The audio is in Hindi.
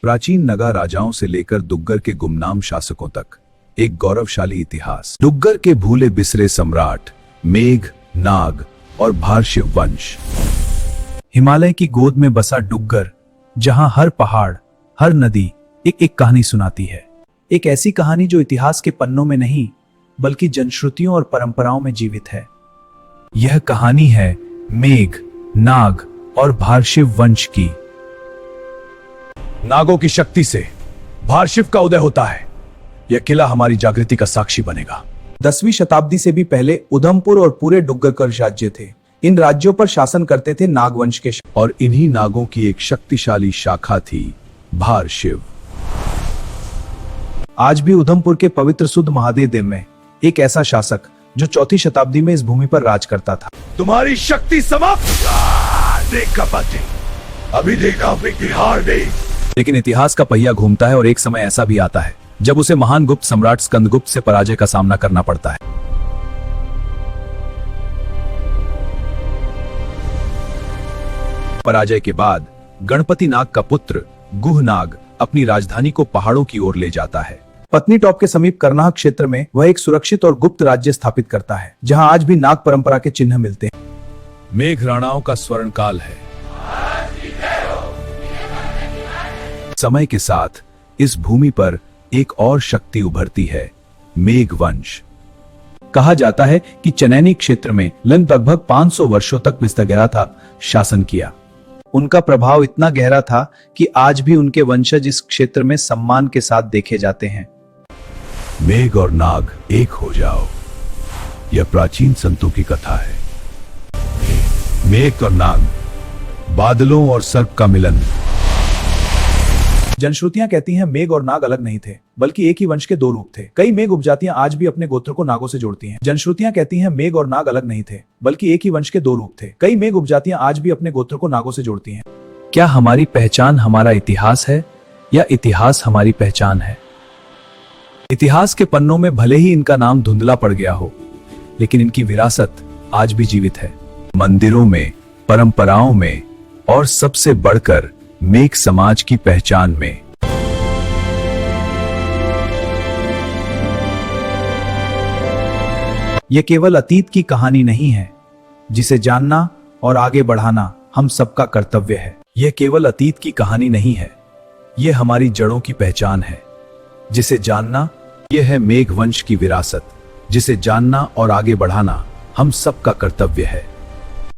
प्राचीन नगा राजाओं से लेकर दुग्गर के गुमनाम शासकों तक एक गौरवशाली इतिहास। दुग्गर के भूले बिसरे सम्राट, मेघ, नाग और भारशिव वंश। हिमालय की गोद में बसा डुग्गर, जहां हर पहाड़, हर नदी एक एक कहानी सुनाती है। एक ऐसी कहानी जो इतिहास के पन्नों में नहीं बल्कि जनश्रुतियों और परंपराओं में जीवित है। यह कहानी है मेघ, नाग और भारशिव वंश की। नागों की शक्ति से भारशिव का उदय होता है। यह किला हमारी जागृति का साक्षी बनेगा। 10वीं शताब्दी से भी पहले उधमपुर और पूरे डुग्गर कर राज्य थे। इन राज्यों पर शासन करते थे नागवंश के और इन्हीं नागों की एक शक्तिशाली शाखा थी भारशिव। आज भी उधमपुर के पवित्र शुद्ध महादेव में एक ऐसा शासक जो 4वीं शताब्दी में इस भूमि पर राज करता था। तुम्हारी शक्ति समाप्त। देख अभी देखा हार गई। लेकिन इतिहास का पहिया घूमता है और एक समय ऐसा भी आता है जब उसे महान गुप्त सम्राट स्कंदगुप्त से पराजय का सामना करना पड़ता है। पराजय के बाद गणपति नाग का पुत्र गुह नाग अपनी राजधानी को पहाड़ों की ओर ले जाता है। पत्नी टॉप के समीप करनाह क्षेत्र में वह एक सुरक्षित और गुप्त राज्य स्थापित करता है, जहां आज भी नाग परंपरा के चिन्ह मिलते हैं। मेघ राणाओं का स्वर्ण काल है। समय के साथ इस भूमि पर एक और शक्ति उभरती है, मेघ वंश। कहा जाता है कि चनैनी क्षेत्र में लगभग 500 वर्षों तक विस्तार था शासन किया। उनका प्रभाव इतना गहरा था कि आज भी उनके वंशज इस क्षेत्र में सम्मान के साथ देखे जाते हैं। मेघ और नाग एक हो जाओ, यह प्राचीन संतों की कथा है। मेघ और नाग, बादलों और सर्प का मिलन। जनश्रुतियां कहती हैं मेघ और नाग अलग नहीं थे बल्कि एक ही वंश के दो रूप थे। कई मेघ उपजातियां आज भी अपने गोत्र को नागों से जोड़ती हैं। जनश्रुतियां कहती हैं मेघ और नाग अलग नहीं थे बल्कि एक ही वंश के दो रूप थे। कई मेघ उपजातियां आज भी अपने गोत्र को नागों से जोड़ती हैं। क्या हमारी पहचान हमारा इतिहास है या इतिहास हमारी पहचान है? इतिहास के पन्नों में भले ही इनका नाम धुंधला पड़ गया हो, लेकिन इनकी विरासत आज भी जीवित है। मंदिरों में, परंपराओं में और सबसे बढ़कर मेघ समाज की पहचान में। यह केवल अतीत की कहानी नहीं है, जिसे जानना और आगे बढ़ाना हम सबका कर्तव्य है। यह केवल अतीत की कहानी नहीं है, यह हमारी जड़ों की पहचान है, जिसे जानना। यह है मेघ वंश की विरासत, जिसे जानना और आगे बढ़ाना हम सबका कर्तव्य है।